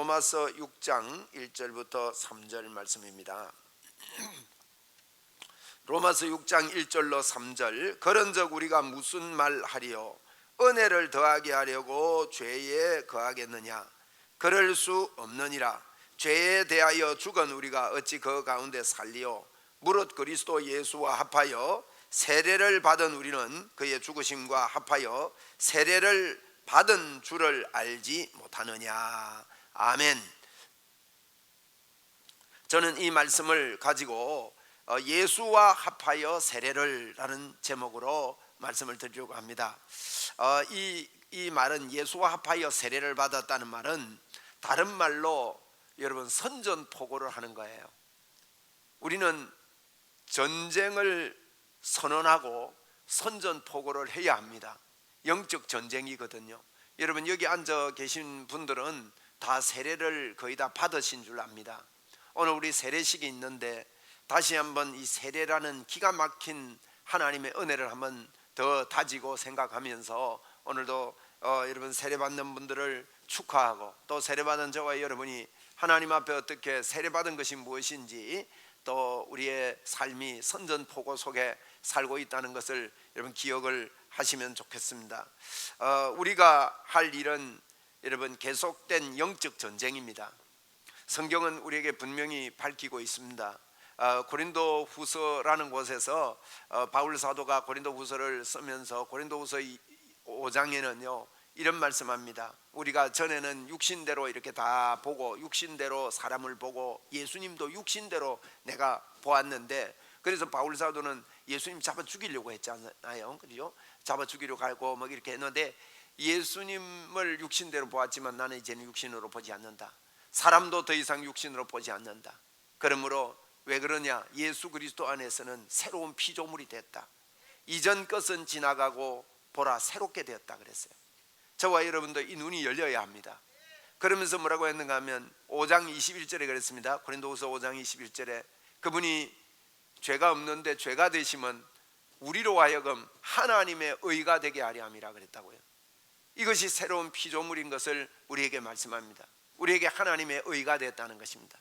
로마서 6장 1절부터 3절 말씀입니다. 로마서 6장 1절로 3절. 그런즉 우리가 무슨 말하리요? 은혜를 더하게 하려고 죄에 거하겠느냐? 그럴 수 없느니라. 죄에 대하여 죽은 우리가 어찌 그 가운데 살리요? 무릇 그리스도 예수와 합하여 세례를 받은 우리는 그의 죽으심과 합하여 세례를 받은 줄을 알지 못하느냐. 아멘. 저는 이 말씀을 가지고 예수와 합하여 세례를 라는 제목으로 말씀을 드리려고 합니다. 이 말은, 예수와 합하여 세례를 받았다는 말은 다른 말로 여러분 선전포고를 하는 거예요. 우리는 전쟁을 선언하고 선전포고를 해야 합니다. 영적 전쟁이거든요. 여러분 여기 앉아 계신 분들은 다 세례를 거의 다 받으신 줄 압니다. 오늘 우리 세례식이 있는데 다시 한번 이 세례라는 기가 막힌 하나님의 은혜를 한번 더 다지고 생각하면서 오늘도 여러분 세례받는 분들을 축하하고, 또 세례받은 저와 여러분이 하나님 앞에 어떻게 세례받은 것이 무엇인지, 또 우리의 삶이 선전포고 속에 살고 있다는 것을 여러분 기억을 하시면 좋겠습니다. 우리가 할 일은 여러분 계속된 영적 전쟁입니다. 성경은 우리에게 분명히 밝히고 있습니다. 고린도 후서라는 곳에서 바울 사도가 고린도 후서를 쓰면서 고린도 후서 5장에는요 이런 말씀합니다. 우리가 전에는 육신대로 이렇게 다 보고, 육신대로 사람을 보고, 예수님도 육신대로 내가 보았는데, 그래서 바울 사도는 예수님 잡아 죽이려고 했잖아요. 그죠? 잡아 죽이려고 하고 막 이렇게 했는데, 예수님을 육신대로 보았지만 나는 이제는 육신으로 보지 않는다. 사람도 더 이상 육신으로 보지 않는다. 그러므로 왜 그러냐? 예수 그리스도 안에서는 새로운 피조물이 됐다. 이전 것은 지나가고 보라 새롭게 되었다 그랬어요. 저와 여러분도 이 눈이 열려야 합니다. 그러면서 뭐라고 했는가 하면 5장 21절에 그랬습니다. 고린도후서 5장 21절에 그분이 죄가 없는데 죄가 되심은 우리로 하여금 하나님의 의가 되게 하려 함이라 그랬다고요. 이것이 새로운 피조물인 것을 우리에게 말씀합니다. 우리에게 하나님의 의가 됐다는 것입니다.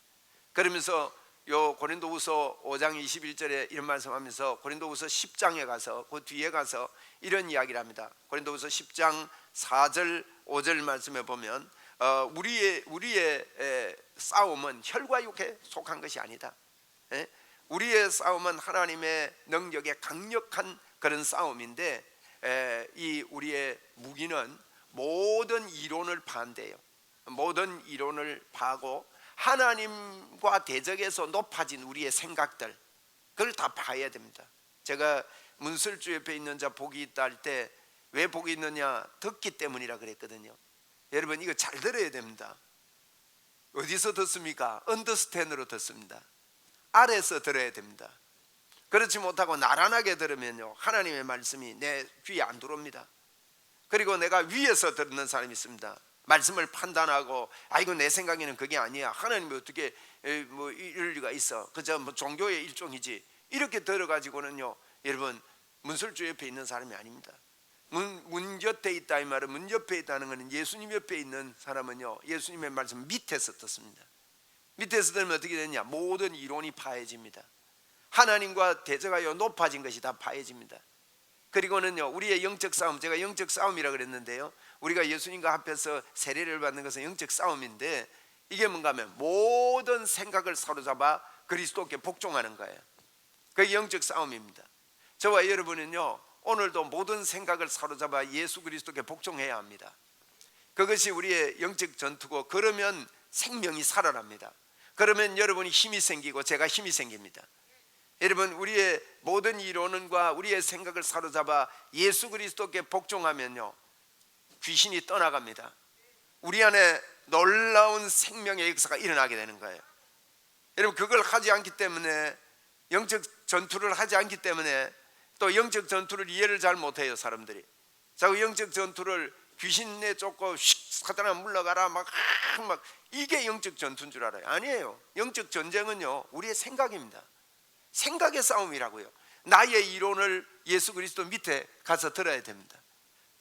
그러면서 요 고린도후서 5장 21절에 이런 말씀하면서 고린도후서 10장에 가서 그 뒤에 가서 이런 이야기를 합니다. 고린도후서 10장 4절 5절 말씀에 보면 우리의 싸움은 혈과 육에 속한 것이 아니다. 우리의 싸움은 하나님의 능력에 강력한 그런 싸움인데, 이 우리의 무기는 모든 이론을 반대해요. 모든 이론을 파고 하나님과 대적해서 높아진 우리의 생각들, 그걸 다 파야 됩니다. 제가 문설주 옆에 있는 자 복이 있다 할 때 왜 복이 있느냐? 듣기 때문이라 그랬거든요. 여러분 이거 잘 들어야 됩니다. 어디서 듣습니까? 언더스탠드로 듣습니다. 아래에서 들어야 됩니다. 그렇지 못하고 나란하게 들으면요 하나님의 말씀이 내 귀에 안 들어옵니다. 그리고 내가 위에서 듣는 사람이 있습니다. 말씀을 판단하고 이거 내 생각에는 그게 아니야, 하나님이 어떻게 뭐 이럴 리가 있어, 그저 뭐 종교의 일종이지, 이렇게 들어가지고는요 여러분 문설주 옆에 있는 사람이 아닙니다. 문 곁에 있다 이 말은, 문 옆에 있다는 것은 예수님 옆에 있는 사람은요 예수님의 말씀 밑에서 듣습니다. 밑에서 들으면 어떻게 되냐? 모든 이론이 파해집니다. 하나님과 대적하여 높아진 것이 다 파해집니다. 그리고는요 우리의 영적 싸움, 제가 영적 싸움이라 그랬는데요, 우리가 예수님과 합해서 세례를 받는 것은 영적 싸움인데, 이게 뭔가 하면 모든 생각을 사로잡아 그리스도께 복종하는 거예요. 그게 영적 싸움입니다. 저와 여러분은요 오늘도 모든 생각을 사로잡아 예수 그리스도께 복종해야 합니다. 그것이 우리의 영적 전투고, 그러면 생명이 살아납니다. 그러면 여러분이 힘이 생기고 제가 힘이 생깁니다. 여러분 우리의 모든 이론과 우리의 생각을 사로잡아 예수 그리스도께 복종하면요 귀신이 떠나갑니다. 우리 안에 놀라운 생명의 역사가 일어나게 되는 거예요. 여러분 그걸 하지 않기 때문에, 영적 전투를 하지 않기 때문에 또 영적 전투를 이해를 잘 못해요 사람들이. 자꾸 영적 전투를 귀신에 쫓고 사탄아 물러가라 막 이게 영적 전투인 줄 알아요. 아니에요. 영적 전쟁은요 우리의 생각입니다. 생각의 싸움이라고요. 나의 이론을 예수 그리스도 밑에 가서 들어야 됩니다.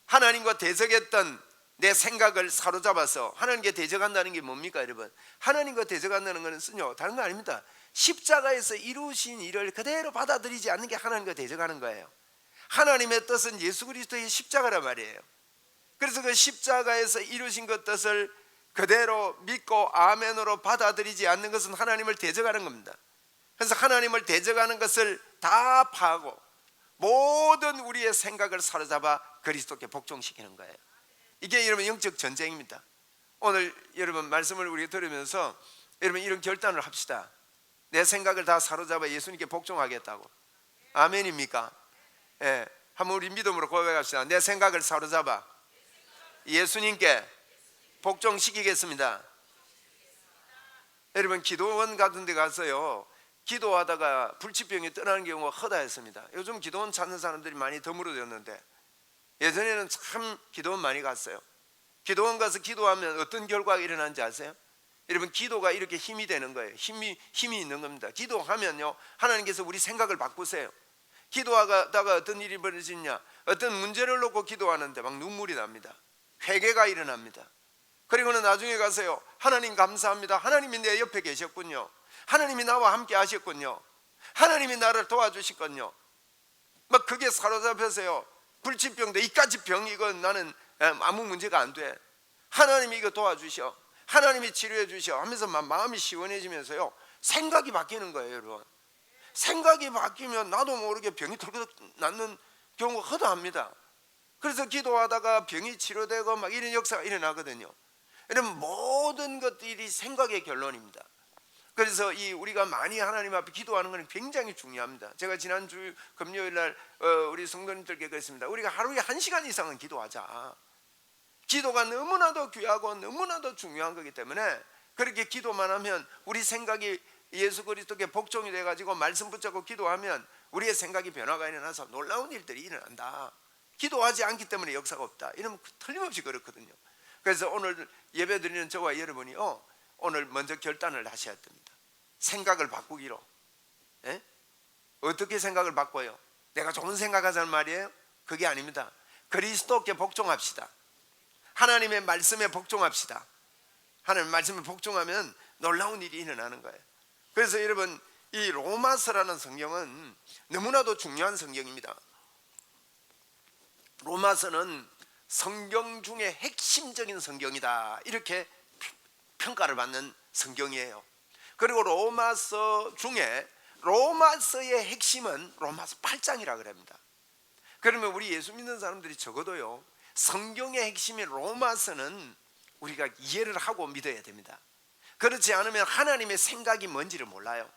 하나님과 대적했던 내 생각을 사로잡아서 하나님께 대적한다는 게 뭡니까 여러분? 하나님과 대적한다는 것은요 다른 거 아닙니다. 십자가에서 이루신 일을 그대로 받아들이지 않는 게 하나님과 대적하는 거예요. 하나님의 뜻은 예수 그리스도의 십자가란 말이에요. 그래서 그 십자가에서 이루신 그 뜻을 그대로 믿고 아멘으로 받아들이지 않는 것은 하나님을 대적하는 겁니다. 그래서 하나님을 대적하는 것을 다 파하고 모든 우리의 생각을 사로잡아 그리스도께 복종시키는 거예요. 이게 여러분 영적 전쟁입니다. 오늘 여러분 말씀을 우리가 들으면서 여러분 이런 결단을 합시다. 내 생각을 다 사로잡아 예수님께 복종하겠다고. 아멘입니까? 예, 한번 우리 믿음으로 고백합시다. 내 생각을 사로잡아 예수님께 복종시키겠습니다. 여러분 기도원 같은 데 가서요 기도하다가 불치병이 떠나는 경우가 허다했습니다. 요즘 기도원 찾는 사람들이 많이 드물어졌는데 예전에는 참 기도원 많이 갔어요. 기도원 가서 기도하면 어떤 결과가 일어나는지 아세요? 여러분 기도가 이렇게 힘이 되는 거예요. 힘이 있는 겁니다. 기도하면요 하나님께서 우리 생각을 바꾸세요. 기도하다가 어떤 일이 벌어지냐, 어떤 문제를 놓고 기도하는데 막 눈물이 납니다. 회개가 일어납니다. 그리고는 나중에 가서요 하나님 감사합니다. 하나님이 내 옆에 계셨군요. 하나님이 나와 함께 하셨군요. 하나님이 나를 도와주셨군요. 막 그게 사로잡혀서요 불치병도 이까지 병 이거 나는 아무 문제가 안 돼. 하나님이 이거 도와주셔. 하나님이 치료해 주셔 하면서 마음이 시원해지면서요 생각이 바뀌는 거예요. 여러분 생각이 바뀌면 나도 모르게 병이 털고 낫는 경우가 허다합니다. 그래서 기도하다가 병이 치료되고 막 이런 역사가 일어나거든요. 여러분 모든 것들이 생각의 결론입니다. 그래서 우리가 많이 하나님 앞에 기도하는 것은 굉장히 중요합니다. 제가 지난주 금요일 날 우리 성도님들께 그랬습니다. 우리가 하루에 1시간 이상은 기도하자. 기도가 너무나도 귀하고 너무나도 중요한 거기 때문에 그렇게 기도만 하면 우리 생각이 예수 그리스도께 복종이 돼가지고 말씀 붙잡고 기도하면 우리의 생각이 변화가 일어나서 놀라운 일들이 일어난다. 기도하지 않기 때문에 역사가 없다. 이러면 틀림없이 그렇거든요. 그래서 오늘 예배 드리는 저와 여러분이요 오늘 먼저 결단을 하셔야 됩니다. 생각을 바꾸기로. 예? 어떻게 생각을 바꿔요? 내가 좋은 생각하자는 말이에요? 그게 아닙니다. 그리스도께 복종합시다. 하나님의 말씀에 복종합시다. 하나님의 말씀에 복종하면 놀라운 일이 일어나는 거예요. 그래서 여러분 이 로마서라는 성경은 너무나도 중요한 성경입니다. 로마서는 성경 중에 핵심적인 성경이다 이렇게 평가를 받는 성경이에요. 그리고 로마서 중에 로마서의 핵심은 로마서 8장이라 그럽니다. 그러면 우리 예수 믿는 사람들이 적어도요 성경의 핵심인 로마서는 우리가 이해를 하고 믿어야 됩니다. 그렇지 않으면 하나님의 생각이 뭔지를 몰라요.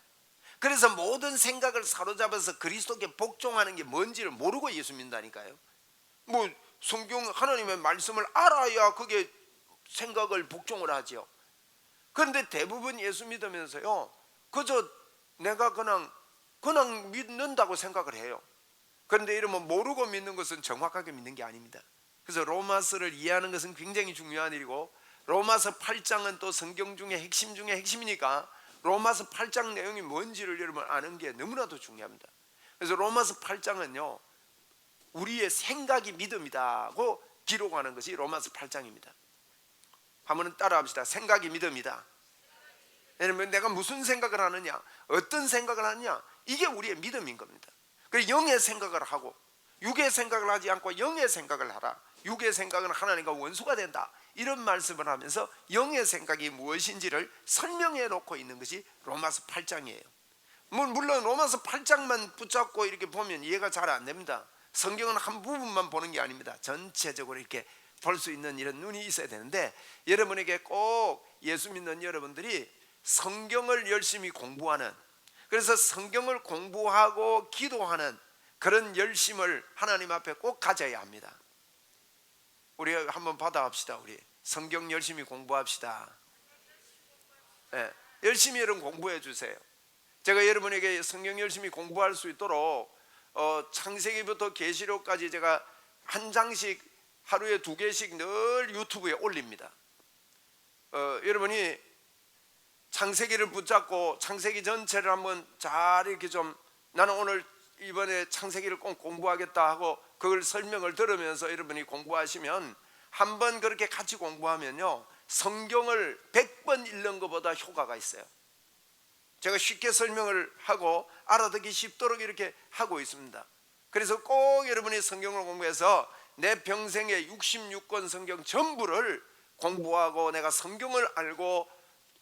그래서 모든 생각을 사로잡아서 그리스도께 복종하는 게 뭔지를 모르고 예수 믿는다니까요. 뭐 성경 하나님의 말씀을 알아야 그게 생각을 복종을 하죠. 그런데 대부분 예수 믿으면서요 그저 내가 그냥 믿는다고 생각을 해요. 그런데 이러면 모르고 믿는 것은 정확하게 믿는 게 아닙니다. 그래서 로마서를 이해하는 것은 굉장히 중요한 일이고 로마서 8장은 또 성경 중에 핵심 중에 핵심이니까 로마서 8장 내용이 뭔지를 여러분 아는 게 너무나도 중요합니다. 그래서 로마서 8장은요 우리의 생각이 믿음이다고 기록하는 것이 로마서 8장입니다. 한번 따라합시다. 생각이 믿음이다. 왜냐하면 내가 무슨 생각을 하느냐, 어떤 생각을 하느냐, 이게 우리의 믿음인 겁니다. 그래서 영의 생각을 하고 육의 생각을 하지 않고 영의 생각을 하라. 육의 생각은 하나님과 원수가 된다. 이런 말씀을 하면서 영의 생각이 무엇인지를 설명해 놓고 있는 것이 로마서 8장이에요. 물론 로마서 8장만 붙잡고 이렇게 보면 이해가 잘 안 됩니다. 성경은 한 부분만 보는 게 아닙니다. 전체적으로 이렇게 볼 수 있는 이런 눈이 있어야 되는데 여러분에게 꼭 예수 믿는 여러분들이 성경을 열심히 공부하는, 그래서 성경을 공부하고 기도하는 그런 열심을 하나님 앞에 꼭 가져야 합니다. 우리 한번 받아합시다. 우리 성경 열심히 공부합시다. 네, 열심히 여러분 공부해 주세요. 제가 여러분에게 성경 열심히 공부할 수 있도록 창세기부터 계시록까지 제가 한 장씩 하루에 2개씩 늘 유튜브에 올립니다. 여러분이 창세기를 붙잡고 창세기 전체를 한번 잘 이렇게 좀 나는 오늘 이번에 창세기를 꼭 공부하겠다 하고 그걸 설명을 들으면서 여러분이 공부하시면 한번 그렇게 같이 공부하면요, 성경을 100번 읽는 것보다 효과가 있어요. 제가 쉽게 설명을 하고 알아듣기 쉽도록 이렇게 하고 있습니다. 그래서 꼭 여러분이 성경을 공부해서 내 평생에 66권 성경 전부를 공부하고 내가 성경을 알고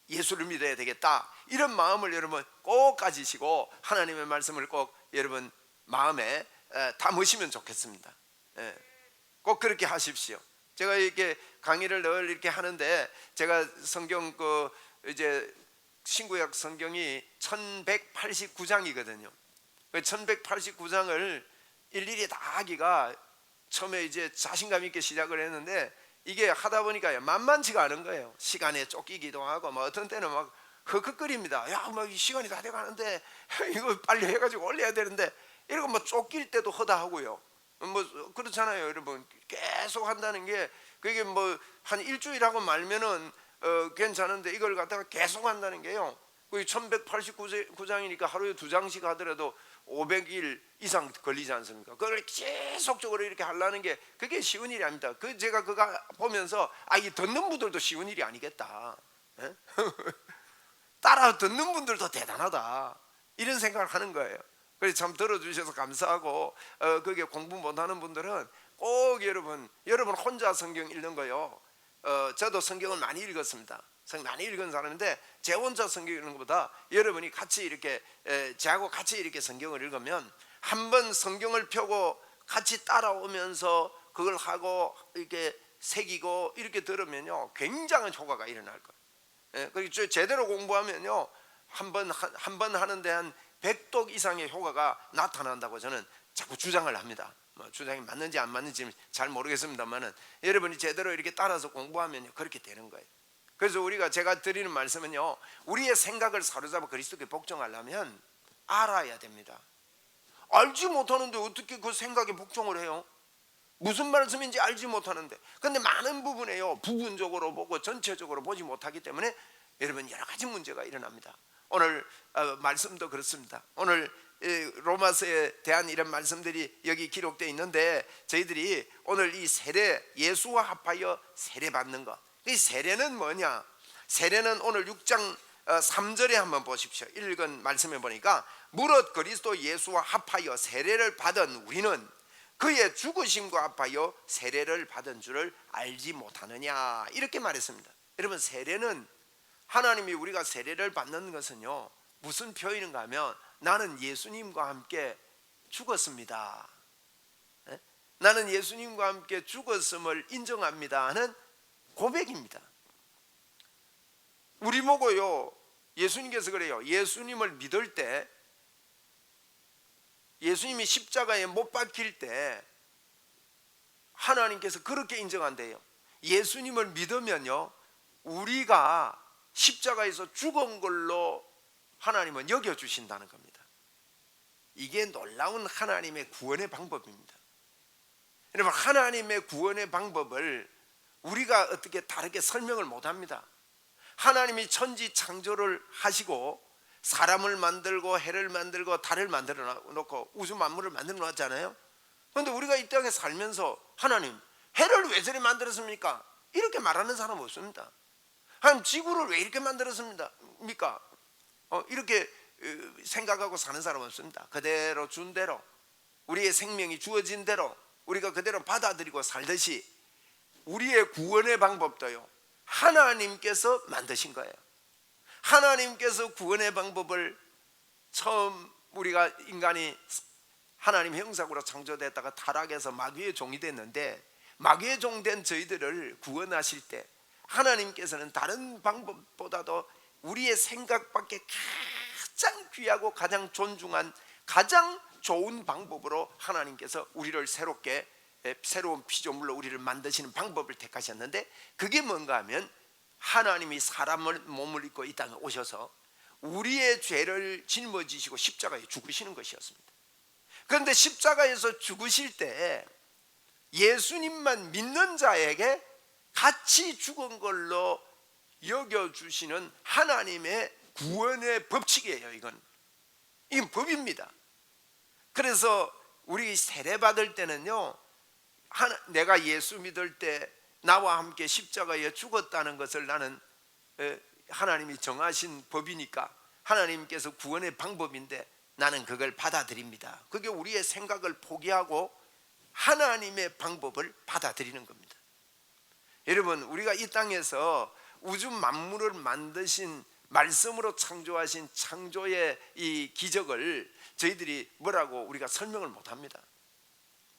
예수를 믿어야 되겠다, 이런 마음을 여러분 꼭 가지시고 하나님의 말씀을 꼭 여러분 마음에 담으시면 좋겠습니다. 꼭 그렇게 하십시오. 제가 이렇게 강의를 늘 이렇게 하는데, 제가 성경 이제 신구약 성경이 1189장이거든요. 1189장을 일일이 다 하기가 처음에 이제 자신감 있게 시작을 했는데, 이게 하다 보니까 만만치가 않은 거예요. 시간에 쫓기기도 하고, 어떤 때는 막 흑흑거립니다. 야, 시간이 다 돼가는데 이거 빨리 해가지고 올려야 되는데, 이러고 쫓길 때도 허다하고요. 그렇잖아요, 여러분. 계속 한다는 게, 그게 한 일주일 하고 말면은 괜찮은데, 이걸 갖다가 계속 한다는 게요, 1189장이니까 하루에 2장씩 하더라도 500일 이상 걸리지 않습니까? 그걸 계속적으로 이렇게 하려는 게 그게 쉬운 일이 아닙니다. 제가 그거 보면서 이 듣는 분들도 쉬운 일이 아니겠다. 따라 듣는 분들도 대단하다, 이런 생각을 하는 거예요. 그래서 참 들어주셔서 감사하고, 그게 공부 못하는 분들은 꼭 여러분 혼자 성경 읽는 거요. 저도 성경을 많이 읽었습니다. 많이 읽은 사람인데, 제 혼자 성경 읽는 것보다 여러분이 같이 이렇게 저하고 같이 이렇게 성경을 읽으면, 한번 성경을 펴고 같이 따라오면서 그걸 하고 이렇게 새기고 이렇게 들으면요, 굉장한 효과가 일어날 거예요. 그리고 제대로 공부하면요, 한 번 하는데 한 100독 이상의 효과가 나타난다고 저는 자꾸 주장을 합니다. 주장이 맞는지 안 맞는지 잘 모르겠습니다만은, 여러분이 제대로 이렇게 따라서 공부하면 그렇게 되는 거예요. 그래서 제가 드리는 말씀은요, 우리의 생각을 사로잡아 그리스도께 복종하려면 알아야 됩니다. 알지 못하는데 어떻게 그 생각에 복종을 해요? 무슨 말씀인지 알지 못하는데. 근데 많은 부분에요, 부분적으로 보고 전체적으로 보지 못하기 때문에 여러분 여러 가지 문제가 일어납니다. 오늘 말씀도 그렇습니다. 오늘 로마서에 대한 이런 말씀들이 여기 기록되어 있는데, 저희들이 오늘 이 세례, 예수와 합하여 세례 받는 것, 이 세례는 뭐냐? 세례는 오늘 6장 3절에 한번 보십시오. 읽은 말씀에 보니까, 무릇 그리스도 예수와 합하여 세례를 받은 우리는 그의 죽으심과 합하여 세례를 받은 줄을 알지 못하느냐, 이렇게 말했습니다. 여러분, 세례는, 하나님이 우리가 세례를 받는 것은요, 무슨 표현인가 하면, 나는 예수님과 함께 죽었습니다, 나는 예수님과 함께 죽었음을 인정합니다 하는 고백입니다. 우리 보고요, 예수님께서 그래요. 예수님을 믿을 때, 예수님이 십자가에 못 박힐 때 하나님께서 그렇게 인정한대요. 예수님을 믿으면요, 우리가 십자가에서 죽은 걸로 하나님은 여겨주신다는 겁니다. 이게 놀라운 하나님의 구원의 방법입니다. 여러분, 하나님의 구원의 방법을 우리가 어떻게 다르게 설명을 못합니다. 하나님이 천지 창조를 하시고 사람을 만들고 해를 만들고 달을 만들어 놓고 우주 만물을 만들어 놓았잖아요. 그런데 우리가 이 땅에 살면서, 하나님, 해를 왜 저리 만들었습니까? 이렇게 말하는 사람 없습니다. 하나님, 지구를 왜 이렇게 만들었습니까? 이렇게 생각하고 사는 사람 없습니다. 그대로 준 대로, 우리의 생명이 주어진 대로 우리가 그대로 받아들이고 살듯이, 우리의 구원의 방법도요, 하나님께서 만드신 거예요. 하나님께서 구원의 방법을 처음, 우리가 인간이 하나님 형상으로 창조됐다가 타락해서 마귀의 종이 됐는데, 마귀의 종 된 저희들을 구원하실 때 하나님께서는 다른 방법보다도 우리의 생각밖에 가장 귀하고 가장 존중한, 가장 좋은 방법으로 하나님께서 우리를 새로운 피조물로 우리를 만드시는 방법을 택하셨는데, 그게 뭔가 하면, 하나님이 사람을 몸을 입고 이 땅에 오셔서 우리의 죄를 짊어지시고 십자가에 죽으시는 것이었습니다. 그런데 십자가에서 죽으실 때 예수님만 믿는 자에게 같이 죽은 걸로 여겨주시는 하나님의 구원의 법칙이에요. 이건 법입니다. 그래서 우리 세례 받을 때는요, 내가 예수 믿을 때 나와 함께 십자가에 죽었다는 것을 나는 하나님이 정하신 법이니까 하나님께서 구원의 방법인데 나는 그걸 받아들입니다. 그게 우리의 생각을 포기하고 하나님의 방법을 받아들이는 겁니다. 여러분, 우리가 이 땅에서 우주 만물을 만드신 말씀으로 창조하신 창조의 이 기적을 저희들이 뭐라고 우리가 설명을 못합니다.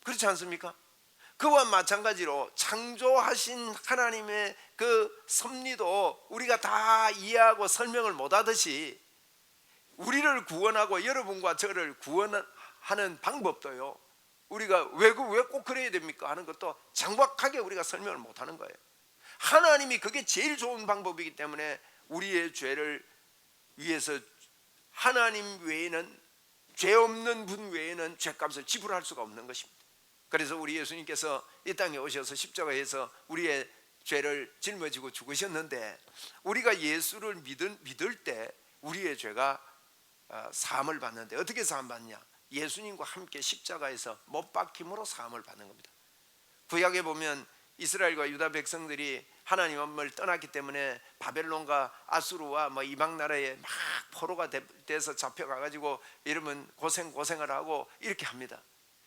그렇지 않습니까? 그와 마찬가지로 창조하신 하나님의 그 섭리도 우리가 다 이해하고 설명을 못하듯이 우리를 구원하고 여러분과 저를 구원하는 방법도요, 우리가 왜 꼭 그래야 됩니까 하는 것도 정확하게 우리가 설명을 못하는 거예요. 하나님이 그게 제일 좋은 방법이기 때문에 우리의 죄를 위해서 하나님 외에는, 죄 없는 분 외에는 죄값을 지불할 수가 없는 것입니다. 그래서 우리 예수님께서 이 땅에 오셔서 십자가에서 우리의 죄를 짊어지고 죽으셨는데, 우리가 예수를 믿을 때 우리의 죄가 사함을 받는데, 어떻게 사함 받냐? 예수님과 함께 십자가에서 못 박힘으로 사함을 받는 겁니다. 구약에 보면 이스라엘과 유다 백성들이 하나님을 떠났기 때문에 바벨론과 아수르와 이방 나라에 막 포로가 돼서 잡혀가가지고 이러면 고생을 하고 이렇게 합니다.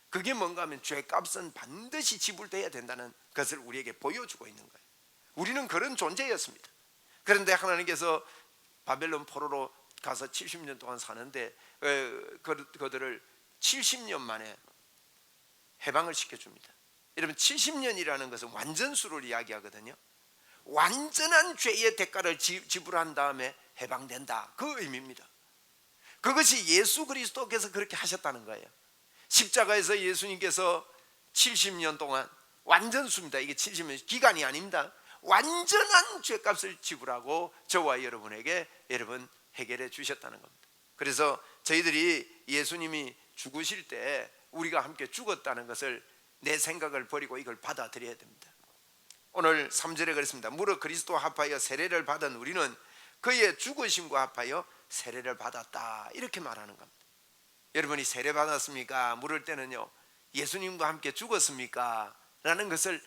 그게 뭔가 하면 죄값은 반드시 지불돼야 된다는 것을 우리에게 보여주고 있는 거예요. 우리는 그런 존재였습니다. 그런데 하나님께서 바벨론 포로로 가서 70년 동안 사는데 그들을 70년 만에 해방을 시켜줍니다. 여러분, 70년이라는 것은 완전수를 이야기하거든요. 완전한 죄의 대가를 지불한 다음에 해방된다, 그 의미입니다. 그것이 예수 그리스도께서 그렇게 하셨다는 거예요. 십자가에서 예수님께서 70년 동안 완전수입니다. 이게 70년 기간이 아닙니다. 완전한 죄값을 지불하고 저와 여러분에게 해결해 주셨다는 겁니다. 그래서 저희들이 예수님이 죽으실 때 우리가 함께 죽었다는 것을, 내 생각을 버리고 이걸 받아들여야 됩니다. 오늘 3절에 그랬습니다. 무릇 그리스도와 합하여 세례를 받은 우리는 그의 죽으심과 합하여 세례를 받았다, 이렇게 말하는 겁니다. 여러분이 세례 받았습니까? 물을 때는요, 예수님과 함께 죽었습니까? 라는 것을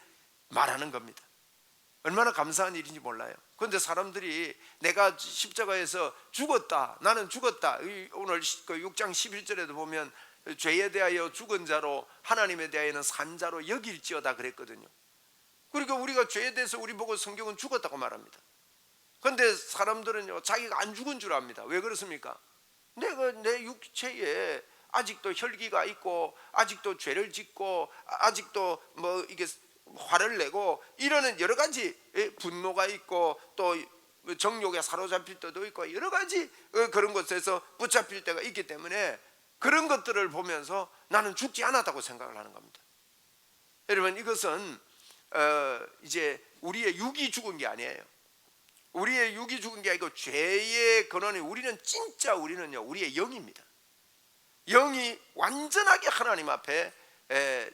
말하는 겁니다. 얼마나 감사한 일인지 몰라요. 그런데 사람들이 내가 십자가에서 죽었다, 나는 죽었다, 오늘 6장 11절에도 보면 죄에 대하여 죽은 자로 하나님에 대하여는 산 자로 여길지어다 그랬거든요. 그러니까 우리가 죄에 대해서 우리 보고 성경은 죽었다고 말합니다. 그런데 사람들은요, 자기가 안 죽은 줄 압니다. 왜 그렇습니까? 내가 내 육체에 아직도 혈기가 있고, 아직도 죄를 짓고, 아직도 이게 화를 내고 이러는 여러 가지 분노가 있고, 또 정욕에 사로잡힐 때도 있고, 여러 가지 그런 것에서 붙잡힐 때가 있기 때문에 그런 것들을 보면서 나는 죽지 않았다고 생각을 하는 겁니다. 여러분, 이것은 이제 우리의 육이 죽은 게 아니에요. 우리의 육이 죽은 게 아니고 죄의 근원이, 우리는요, 우리의 영입니다. 영이 완전하게 하나님 앞에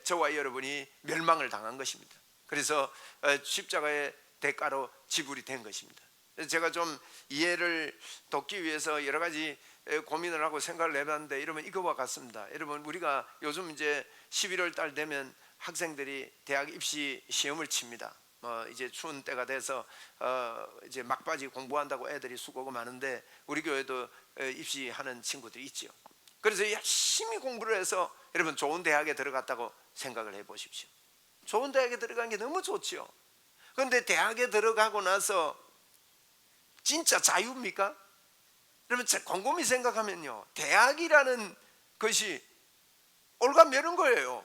저와 여러분이 멸망을 당한 것입니다. 그래서 십자가의 대가로 지불이 된 것입니다. 제가 좀 이해를 돕기 위해서 여러 가지 고민을 하고 생각을 해봤는데, 여러분, 이거와 같습니다. 여러분, 우리가 요즘 이제 11월 달 되면 학생들이 대학 입시 시험을 칩니다. 이제 추운 때가 돼서 이제 막바지 공부한다고 애들이 수고가 많은데, 우리 교회도 입시하는 친구들이 있죠. 그래서 열심히 공부를 해서 여러분 좋은 대학에 들어갔다고 생각을 해보십시오. 좋은 대학에 들어간 게 너무 좋지요. 그런데 대학에 들어가고 나서 진짜 자유입니까? 여러분, 곰곰이 생각하면요, 대학이라는 것이 올가매는 거예요.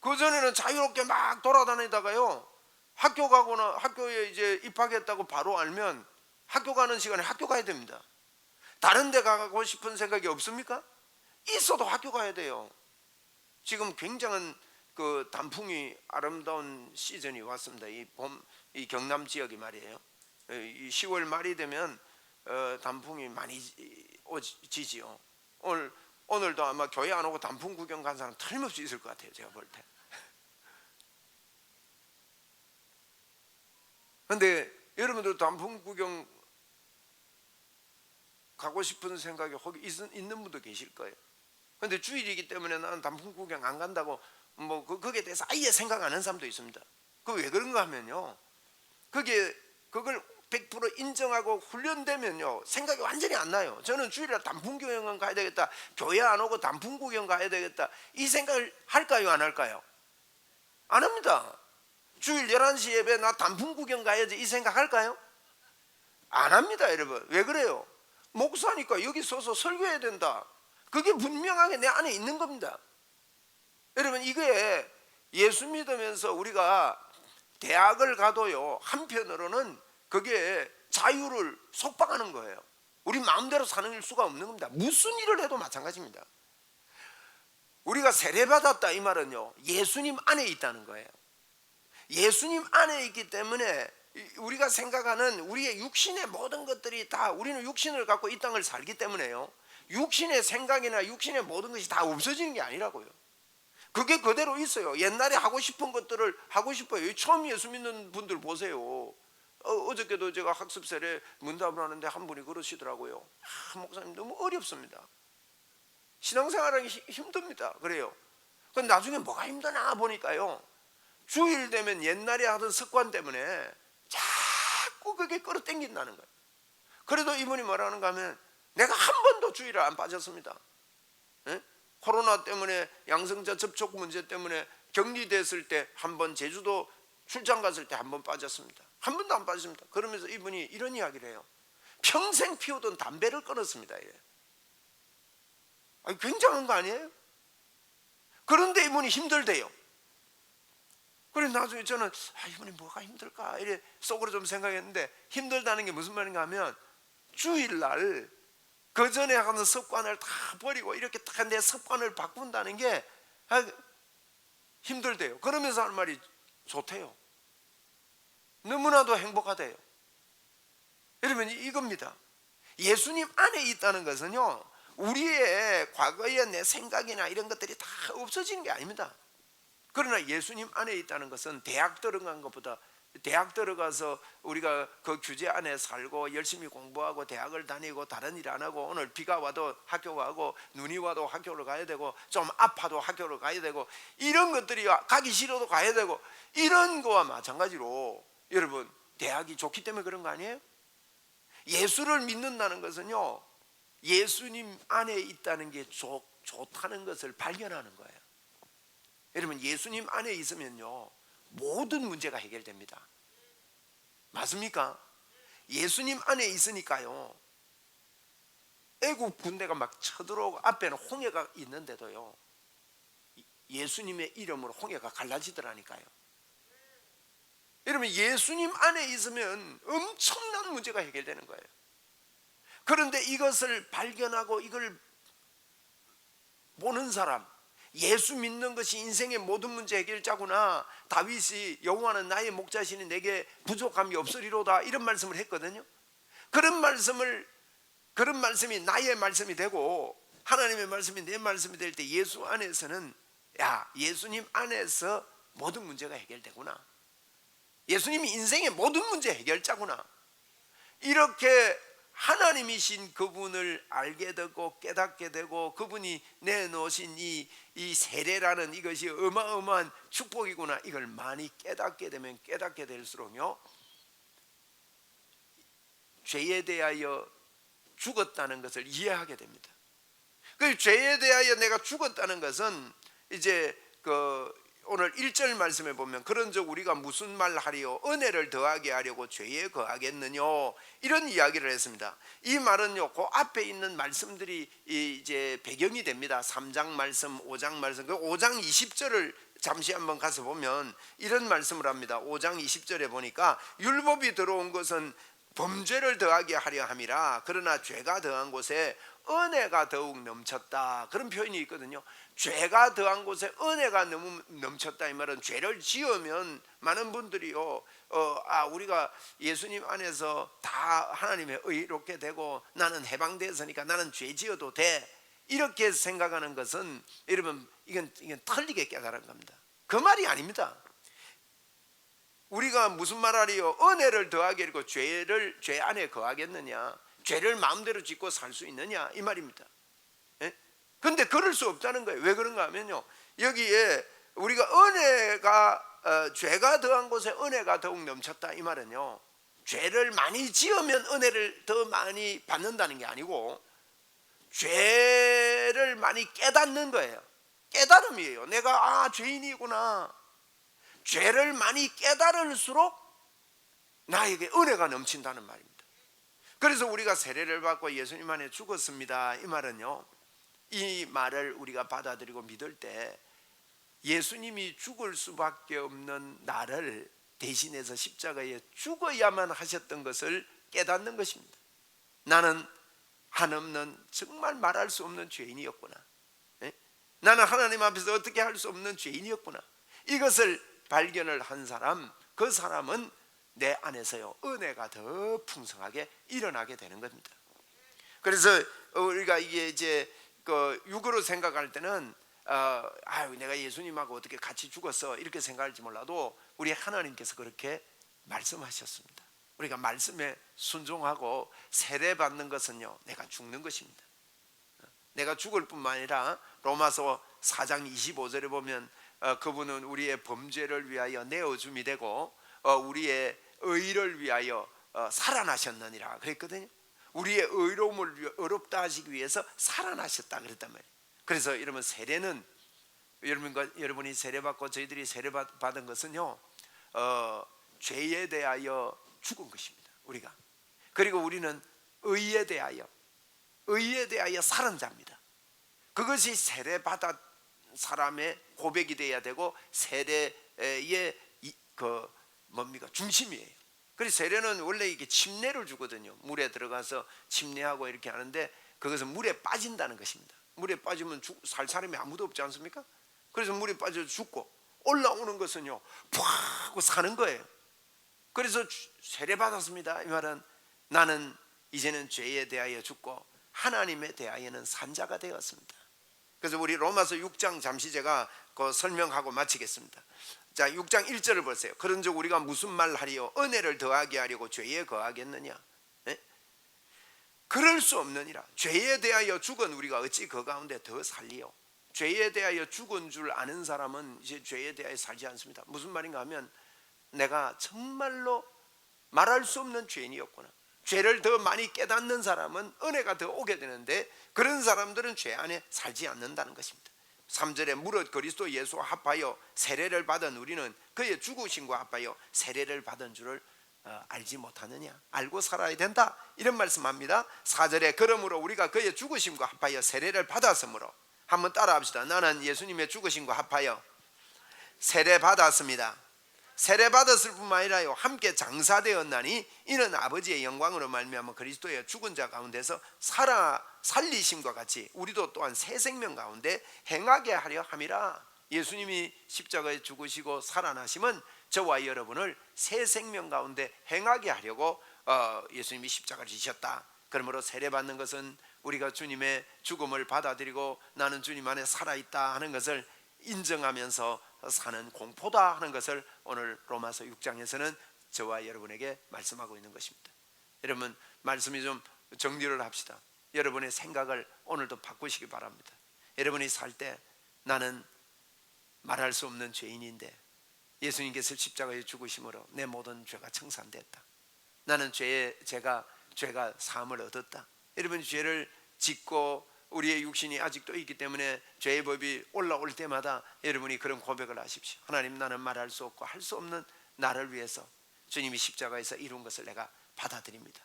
그전에는 자유롭게 막 돌아다니다가요, 학교 가거나 학교에 이제 입학했다고 바로 알면 학교 가는 시간에 학교 가야 됩니다. 다른 데 가고 싶은 생각이 없습니까? 있어도 학교 가야 돼요. 지금 굉장한 그 단풍이 아름다운 시즌이 왔습니다. 이 봄, 이 경남 지역이 말이에요. 이 10월 말이 되면 단풍이 많이 지지요. 오늘도 아마 교회 안 오고 단풍 구경 간 사람 틀림없이 있을 것 같아요, 제가 볼 때. 그런데 여러분들 단풍 구경 가고 싶은 생각이 혹 있는 분도 계실 거예요. 그런데 주일이기 때문에 나는 단풍 구경 안 간다고 거기에 대해서 아예 생각 안 하는 사람도 있습니다. 그 왜 그런가 하면요, 그걸 100% 인정하고 훈련되면요 생각이 완전히 안 나요. 저는 주일날 단풍 구경 가야 되겠다, 교회 안 오고 단풍 구경 가야 되겠다, 이 생각을 할까요 안 할까요? 안 합니다. 주일 11시 예배 나 단풍 구경 가야지 이 생각 할까요? 안 합니다. 여러분, 왜 그래요? 목사니까 여기 서서 설교해야 된다, 그게 분명하게 내 안에 있는 겁니다. 여러분, 이게 예수 믿으면서 우리가 대학을 가도요, 한편으로는 그게 자유를 속박하는 거예요. 우리 마음대로 사는 수가 없는 겁니다. 무슨 일을 해도 마찬가지입니다. 우리가 세례받았다 이 말은요, 예수님 안에 있다는 거예요. 예수님 안에 있기 때문에 우리가 생각하는 우리의 육신의 모든 것들이 다, 우리는 육신을 갖고 이 땅을 살기 때문에요, 육신의 생각이나 육신의 모든 것이 다 없어지는 게 아니라고요. 그게 그대로 있어요. 옛날에 하고 싶은 것들을 하고 싶어요. 처음 예수 믿는 분들 보세요. 어저께도 제가 학습 세례 문답을 하는데 한 분이 그러시더라고요. 목사님 너무 어렵습니다. 신앙생활하기 힘듭니다. 그래요. 근데 나중에 뭐가 힘드나 보니까요, 주일 되면 옛날에 하던 습관 때문에 자꾸 그게 끌어당긴다는 거예요. 그래도 이분이 뭐라는가 하면, 내가 한 번도 주일을 안 빠졌습니다. 예? 코로나 때문에, 양성자 접촉 문제 때문에 격리됐을 때 한 번, 제주도 출장 갔을 때 한 번 빠졌습니다. 한 번도 안 빠졌습니다. 그러면서 이분이 이런 이야기를 해요. 평생 피우던 담배를 끊었습니다. 굉장한 거 아니에요? 그런데 이분이 힘들대요. 그래서 나중에 저는 이분이 뭐가 힘들까 이래 속으로 좀 생각했는데, 힘들다는 게 무슨 말인가 하면, 주일날 그 전에 하는 습관을 다 버리고 이렇게 딱 내 습관을 바꾼다는 게 힘들대요. 그러면서 하는 말이 좋대요. 너무나도 행복하대요. 여러분, 이겁니다. 예수님 안에 있다는 것은요, 우리의 과거의 내 생각이나 이런 것들이 다 없어지는 게 아닙니다. 그러나 예수님 안에 있다는 것은 대학 들어간 것보다, 대학 들어가서 우리가 그 규제 안에 살고 열심히 공부하고 대학을 다니고 다른 일 안 하고, 오늘 비가 와도 학교 가고 눈이 와도 학교를 가야 되고 좀 아파도 학교를 가야 되고, 이런 것들이 가기 싫어도 가야 되고, 이런 거와 마찬가지로 여러분, 대학이 좋기 때문에 그런 거 아니에요? 예수를 믿는다는 것은요, 예수님 안에 있다는 게 좋다는 것을 발견하는 거예요. 여러분, 예수님 안에 있으면요 모든 문제가 해결됩니다. 맞습니까? 예수님 안에 있으니까요, 애국 군대가 막 쳐들어오고 앞에는 홍해가 있는데도요, 예수님의 이름으로 홍해가 갈라지더라니까요. 여러분, 예수님 안에 있으면 엄청난 문제가 해결되는 거예요. 그런데 이것을 발견하고 이걸 보는 사람, 예수 믿는 것이 인생의 모든 문제 해결자구나, 다윗이 여호와는 나의 목자시니 내게 부족함이 없으리로다, 이런 말씀을 했거든요. 그런 말씀이 나의 말씀이 되고 하나님의 말씀이 내 말씀이 될 때, 예수 안에서는 예수님 안에서 모든 문제가 해결되구나, 예수님이 인생의 모든 문제 해결자구나, 이렇게 하나님이신 그분을 알게 되고 깨닫게 되고, 그분이 내놓으신 이 세례라는 이것이 어마어마한 축복이구나, 이걸 많이 깨닫게 되면 깨닫게 될수록요, 죄에 대하여 죽었다는 것을 이해하게 됩니다. 그 죄에 대하여 내가 죽었다는 것은, 이제 오늘 1절 말씀에 보면, 그런즉 우리가 무슨 말 하리요, 은혜를 더하게 하려고 죄에 거하겠느냐, 이런 이야기를 했습니다. 이 말은요, 그 앞에 있는 말씀들이 이제 배경이 됩니다. 3장 말씀, 5장 말씀, 그 5장 20절을 잠시 한번 가서 보면 이런 말씀을 합니다. 5장 20절에 보니까, 율법이 들어온 것은 범죄를 더하게 하려 함이라, 그러나 죄가 더한 곳에 은혜가 더욱 넘쳤다, 그런 표현이 있거든요. 죄가 더한 곳에 은혜가 너무 넘쳤다, 이 말은 죄를 지으면 많은 분들이요, 우리가 예수님 안에서 다 하나님의 의롭게 되고 나는 해방되었으니까 나는 죄 지어도 돼, 이렇게 생각하는 것은 여러분, 이건 틀리게 깨달은 겁니다. 그 말이 아닙니다. 우리가 무슨 말하리요, 은혜를 더하게 하고 죄 안에 거하겠느냐, 죄를 마음대로 짓고 살 수 있느냐, 이 말입니다. 그런데 그럴 수 없다는 거예요. 왜 그런가 하면요, 여기에 우리가 은혜가 죄가 더한 곳에 은혜가 더욱 넘쳤다 이 말은요, 죄를 많이 지으면 은혜를 더 많이 받는다는 게 아니고 죄를 많이 깨닫는 거예요. 깨달음이에요. 내가 죄인이구나. 죄를 많이 깨달을수록 나에게 은혜가 넘친다는 말입니다. 그래서 우리가 세례를 받고 예수님 안에 죽었습니다 이 말은요, 이 말을 우리가 받아들이고 믿을 때 예수님이 죽을 수밖에 없는 나를 대신해서 십자가에 죽어야만 하셨던 것을 깨닫는 것입니다. 나는 한없는 정말 말할 수 없는 죄인이었구나. 나는 하나님 앞에서 어떻게 할 수 없는 죄인이었구나. 이것을 발견을 한 사람, 그 사람은 내 안에서요 은혜가 더 풍성하게 일어나게 되는 겁니다. 그래서 우리가 이게 이제 육으로 생각할 때는 내가 예수님하고 어떻게 같이 죽었어 이렇게 생각할지 몰라도 우리 하나님께서 그렇게 말씀하셨습니다. 우리가 말씀에 순종하고 세례받는 것은요 내가 죽는 것입니다. 내가 죽을 뿐만 아니라 로마서 4장 25절에 보면 그분은 우리의 범죄를 위하여 내어줌이 되고 우리의 의를 위하여 살아나셨느니라 그랬거든요. 우리의 의로움을 어렵다 하시기 위해서 살아나셨다 그랬단 말이에요. 그래서 여러분 세례는 여러분이 세례받고 저희들이 세례받은 것은요 죄에 대하여 죽은 것입니다. 우리가. 그리고 우리는 의에 대하여 살은 자입니다. 그것이 세례받은 사람의 고백이 되어야 되고 세례의 중심이에요. 그래서 세례는 원래 이게 침례를 주거든요. 물에 들어가서 침례하고 이렇게 하는데 그것은 물에 빠진다는 것입니다. 물에 빠지면 살 사람이 아무도 없지 않습니까? 그래서 물에 빠져 죽고 올라오는 것은요 푹 하고 사는 거예요. 그래서 세례 받았습니다 이 말은 나는 이제는 죄에 대하여 죽고 하나님에 대하여는 산 자가 되었습니다. 그래서 우리 로마서 6장 잠시 제가 설명하고 마치겠습니다. 자, 6장 1절을 보세요. 그런즉 우리가 무슨 말 하리요? 은혜를 더하게 하려고 죄에 거하겠느냐? 그럴 수 없느니라. 죄에 대하여 죽은 우리가 어찌 그 가운데 더 살리요? 죄에 대하여 죽은 줄 아는 사람은 이제 죄에 대하여 살지 않습니다. 무슨 말인가 하면 내가 정말로 말할 수 없는 죄인이었구나. 죄를 더 많이 깨닫는 사람은 은혜가 더 오게 되는데 그런 사람들은 죄 안에 살지 않는다는 것입니다. 3절에 무릇 그리스도 예수와 합하여 세례를 받은 우리는 그의 죽으심과 합하여 세례를 받은 줄을 알지 못하느냐? 알고 살아야 된다 이런 말씀합니다. 4절에 그러므로 우리가 그의 죽으심과 합하여 세례를 받았으므로 한번 따라합시다. 나는 예수님의 죽으심과 합하여 세례 받았습니다. 세례 받았을 뿐만 아니라요 함께 장사되었나니 이는 아버지의 영광으로 말미암아 그리스도의 죽은 자 가운데서 살리심과 같이 우리도 또한 새 생명 가운데 행하게 하려 함이라. 예수님이 십자가에 죽으시고 살아나심은 저와 여러분을 새 생명 가운데 행하게 하려고 예수님이 십자가를 지셨다. 그러므로 세례 받는 것은 우리가 주님의 죽음을 받아들이고 나는 주님 안에 살아있다 하는 것을 인정하면서 사는 공포다 하는 것을 오늘 로마서 6장에서는 저와 여러분에게 말씀하고 있는 것입니다. 여러분 말씀이 좀 정리를 합시다. 여러분의 생각을 오늘도 바꾸시기 바랍니다. 여러분이 살 때 나는 말할 수 없는 죄인인데 예수님께서 십자가에 죽으심으로 내 모든 죄가 청산됐다. 나는 죄가 사함을 얻었다. 여러분 죄를 짓고 우리의 육신이 아직도 있기 때문에 죄의 법이 올라올 때마다 여러분이 그런 고백을 하십시오. 하나님 나는 말할 수 없고 할 수 없는 나를 위해서 주님이 십자가에서 이룬 것을 내가 받아들입니다.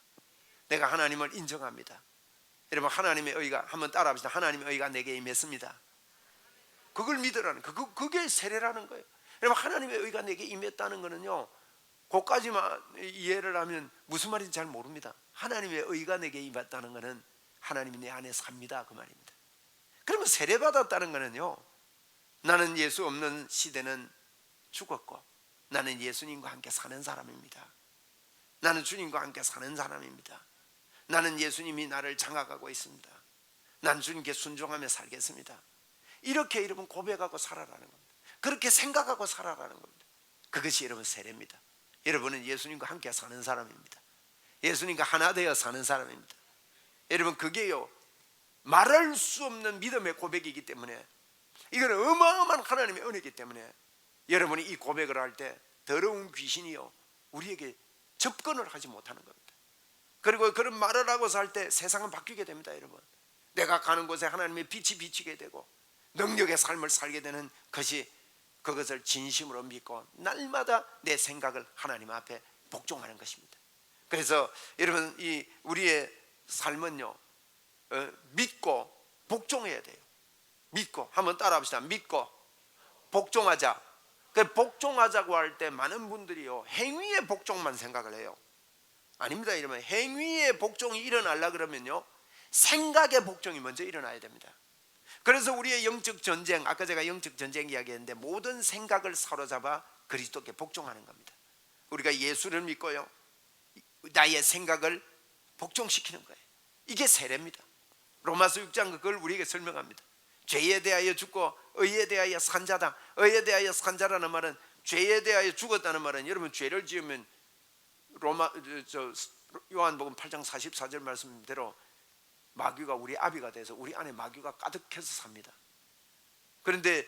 내가 하나님을 인정합니다. 여러분 하나님의 의가 한번 따라합시다. 하나님의 의가 내게 임했습니다. 그걸 믿으라는 그게 세례라는 거예요. 여러분 하나님의 의가 내게 임했다는 거는요 그것까지만 이해를 하면 무슨 말인지 잘 모릅니다. 하나님의 의가 내게 임했다는 거는 하나님이 내 안에 삽니다 그 말입니다. 그러면 세례 받았다는 거는요 나는 예수 없는 시대는 죽었고 나는 예수님과 함께 사는 사람입니다. 나는 주님과 함께 사는 사람입니다. 나는 예수님이 나를 장악하고 있습니다. 난 주님께 순종하며 살겠습니다. 이렇게 여러분 고백하고 살아라는 겁니다. 그렇게 생각하고 살아라는 겁니다. 그것이 여러분 세례입니다. 여러분은 예수님과 함께 사는 사람입니다. 예수님과 하나 되어 사는 사람입니다. 여러분 그게요 말할 수 없는 믿음의 고백이기 때문에 이거는 어마어마한 하나님의 은혜이기 때문에 여러분이 이 고백을 할 때 더러운 귀신이요 우리에게 접근을 하지 못하는 겁니다. 그리고 그런 말을 하고 살 때 세상은 바뀌게 됩니다. 여러분, 내가 가는 곳에 하나님의 빛이 비치게 되고 능력의 삶을 살게 되는 것이, 그것을 진심으로 믿고 날마다 내 생각을 하나님 앞에 복종하는 것입니다. 그래서 여러분, 이 우리의 삶은요 믿고 복종해야 돼요. 믿고, 한번 따라 합시다. 믿고 복종하자. 그 복종하자고 할 때 많은 분들이요 행위의 복종만 생각을 해요. 아닙니다. 이러면 행위의 복종이 일어나려 그러면요 생각의 복종이 먼저 일어나야 됩니다. 그래서 우리의 영적 전쟁, 아까 제가 영적 전쟁 이야기했는데, 모든 생각을 사로잡아 그리스도께 복종하는 겁니다. 우리가 예수를 믿고요 나의 생각을 복종시키는 거예요. 이게 세례입니다. 로마서 6장 그걸 우리에게 설명합니다. 죄에 대하여 죽고 의에 대하여 산자다. 의에 대하여 산자라는 말은, 죄에 대하여 죽었다는 말은, 여러분 죄를 지으면 요한복음 8장 44절 말씀대로 마귀가 우리 아비가 돼서 우리 안에 마귀가 가득해서 삽니다. 그런데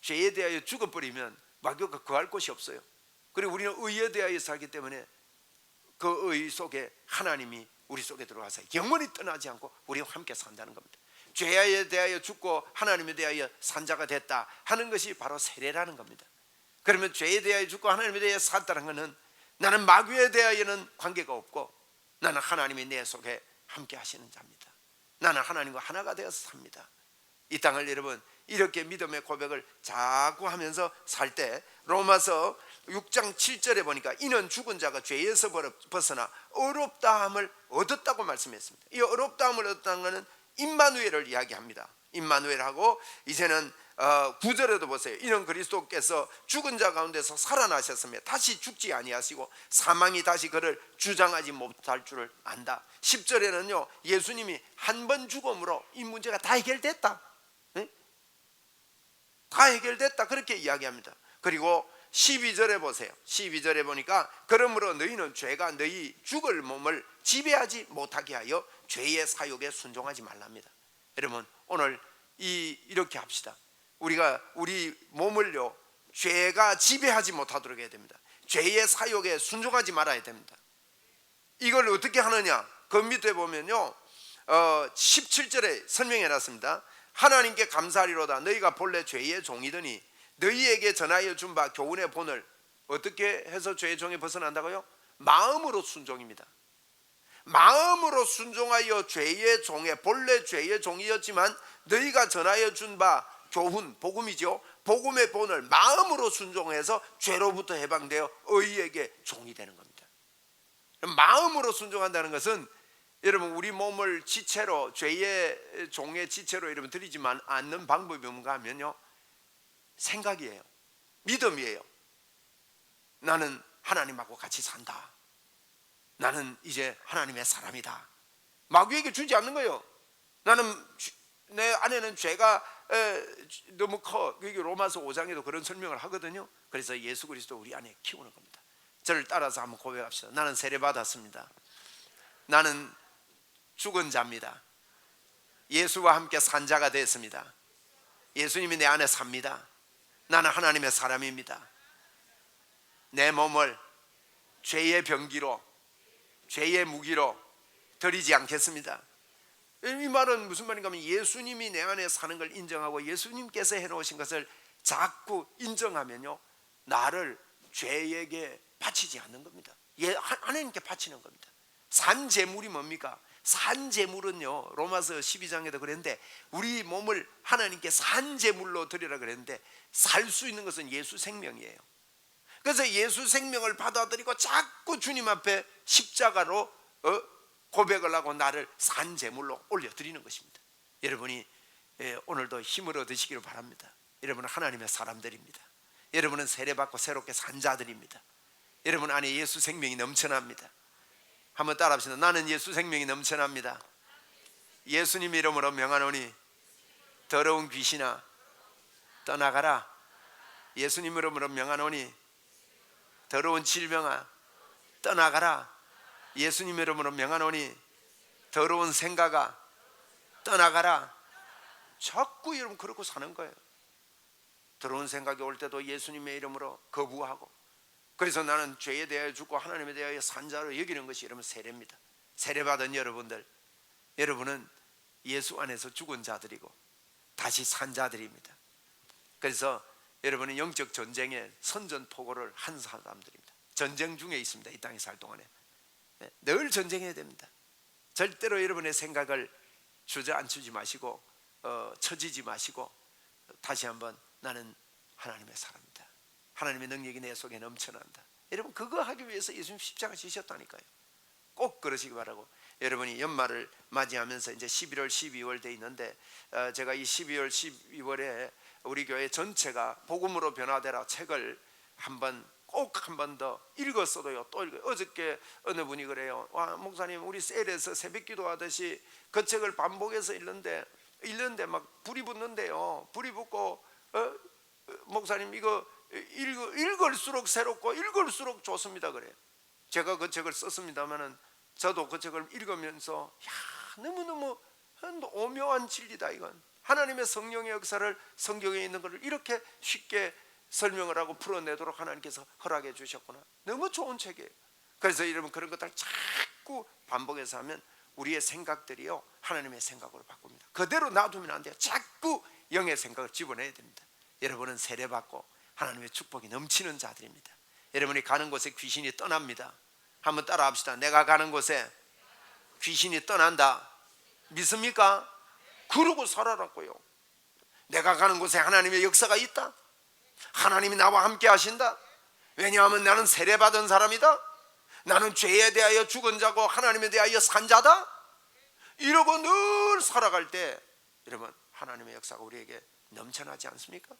죄에 대하여 죽어버리면 마귀가 거할 곳이 없어요. 그리고 우리는 의에 대하여 살기 때문에 그 의 속에 하나님이 우리 속에 들어와서 영원히 떠나지 않고 우리와 함께 산다는 겁니다. 죄에 대하여 죽고 하나님에 대하여 산자가 됐다 하는 것이 바로 세례라는 겁니다. 그러면 죄에 대하여 죽고 하나님에 대하여 산다는 것은, 나는 마귀에 대하여는 관계가 없고 나는 하나님이 내 속에 함께 하시는 자입니다. 나는 하나님과 하나가 되어서 삽니다. 이 땅을 여러분 이렇게 믿음의 고백을 자꾸 하면서 살 때, 로마서 6장 7절에 보니까 이는 죽은 자가 죄에서 벗어나 의롭다함을 얻었다고 말씀했습니다. 이 의롭다함을 얻었다는 것은 임마누엘을 이야기합니다. 임마누엘하고 이제는 9절에도 보세요. 이는 그리스도께서 죽은 자 가운데서 살아나셨으며 다시 죽지 아니하시고 사망이 다시 그를 주장하지 못할 줄을 안다. 10절에는요 예수님이 한 번 죽음으로 이 문제가 다 해결됐다. 다 해결됐다 그렇게 이야기합니다. 그리고 12절에 보세요. 12절에 보니까 그러므로 너희는 죄가 너희 죽을 몸을 지배하지 못하게 하여 죄의 사욕에 순종하지 말랍니다. 여러분 오늘 이렇게 합시다. 우리가 우리 몸을요 죄가 지배하지 못하도록 해야 됩니다. 죄의 사욕에 순종하지 말아야 됩니다. 이걸 어떻게 하느냐, 그 밑에 보면요 17절에 설명해 놨습니다. 하나님께 감사하리로다. 너희가 본래 죄의 종이더니 너희에게 전하여 준 바 교훈의 본을 어떻게 해서 죄의 종에 벗어난다고요? 마음으로 순종입니다. 마음으로 순종하여 죄의 종에, 본래 죄의 종이었지만 너희가 전하여 준 바 교훈, 복음이죠. 복음의 본을 마음으로 순종해서 죄로부터 해방되어 의에게 종이 되는 겁니다. 마음으로 순종한다는 것은 여러분 우리 몸을 지체로, 죄의 종의 지체로 여러분 드리지만 않는 방법이 뭔가 하면요 생각이에요. 믿음이에요. 나는 하나님하고 같이 산다. 나는 이제 하나님의 사람이다. 마귀에게 주지 않는 거예요. 나는 내 안에는 죄가 너무 커. 로마서 5장에도 그런 설명을 하거든요. 그래서 예수 그리스도 우리 안에 키우는 겁니다. 저를 따라서 한번 고백합시다. 나는 세례 받았습니다. 나는 죽은 자입니다. 예수와 함께 산 자가 됐습니다. 예수님이 내 안에 삽니다. 나는 하나님의 사람입니다. 내 몸을 죄의 병기로, 죄의 무기로 드리지 않겠습니다. 이 말은 무슨 말인가 하면 예수님이 내 안에 사는 걸 인정하고 예수님께서 해놓으신 것을 자꾸 인정하면요 나를 죄에게 바치지 않는 겁니다. 하나님께 바치는 겁니다. 산 제물이 뭡니까? 산 제물은요 로마서 12장에도 그랬는데 우리 몸을 하나님께 산 제물로 드리라 그랬는데 살 수 있는 것은 예수 생명이에요. 그래서 예수 생명을 받아들이고 자꾸 주님 앞에 십자가로 고백을 하고 나를 산 제물로 올려드리는 것입니다. 여러분이 오늘도 힘을 얻으시기를 바랍니다. 여러분은 하나님의 사람들입니다. 여러분은 세례받고 새롭게 산 자들입니다. 여러분 안에 예수 생명이 넘쳐납니다. 한번 따라합시다. 나는 예수 생명이 넘쳐납니다. 예수님 이름으로 명하노니 더러운 귀신아 떠나가라. 예수님 이름으로 명하노니 더러운 질병아 떠나가라. 예수님 이름으로 명하노니 더러운 생각아 떠나가라. 자꾸 여러분 그렇고 사는 거예요. 들어온 생각이 올 때도 예수님의 이름으로 거부하고, 그래서 나는 죄에 대하여 죽고 하나님에 대하여 산 자로 여기는 것이 여러분 세례입니다. 세례받은 여러분들, 여러분은 예수 안에서 죽은 자들이고 다시 산 자들입니다. 그래서 여러분은 영적 전쟁에 선전포고를 한 사람들입니다. 전쟁 중에 있습니다. 이 땅에 살 동안에 늘 전쟁해야 됩니다. 절대로 여러분의 생각을 주저앉히지 마시고 처지지 마시고, 다시 한번 나는 하나님의 사람이다, 하나님의 능력이 내 속에 넘쳐난다. 여러분 그거 하기 위해서 예수님 십자가 지셨다니까요. 꼭 그러시기 바라고, 여러분이 연말을 맞이하면서 이제 11월 12월 돼 있는데, 제가 이 12월 12월에 우리 교회 전체가 복음으로 변화되라 책을 꼭 한 번 더 읽었어도요 또 읽어요. 어저께 어느 분이 그래요. 와, 목사님, 우리 셀에서 새벽 기도하듯이 그 책을 반복해서 읽는데 막 불이 붙는데요. 불이 붙고 목사님 이거 읽을수록 새롭고 읽을수록 좋습니다 그래요. 제가 그 책을 썼습니다마는 저도 그 책을 읽으면서 너무너무 오묘한 진리다. 이건 하나님의 성령의 역사를 성경에 있는 것을 이렇게 쉽게 설명을 하고 풀어내도록 하나님께서 허락해 주셨구나. 너무 좋은 책이에요. 그래서 여러분 그런 것들을 자꾸 반복해서 하면 우리의 생각들이요 하나님의 생각으로 바꿉니다. 그대로 놔두면 안 돼요. 자꾸 영의 생각을 집어내야 됩니다. 여러분은 세례받고 하나님의 축복이 넘치는 자들입니다. 여러분이 가는 곳에 귀신이 떠납니다. 한번 따라 합시다. 내가 가는 곳에 귀신이 떠난다. 믿습니까? 그러고 살아라고요. 내가 가는 곳에 하나님의 역사가 있다. 하나님이 나와 함께 하신다. 왜냐하면 나는 세례받은 사람이다. 나는 죄에 대하여 죽은 자고 하나님에 대하여 산 자다. 이러고 늘 살아갈 때 여러분 하나님의 역사가 우리에게 넘쳐나지 않습니까?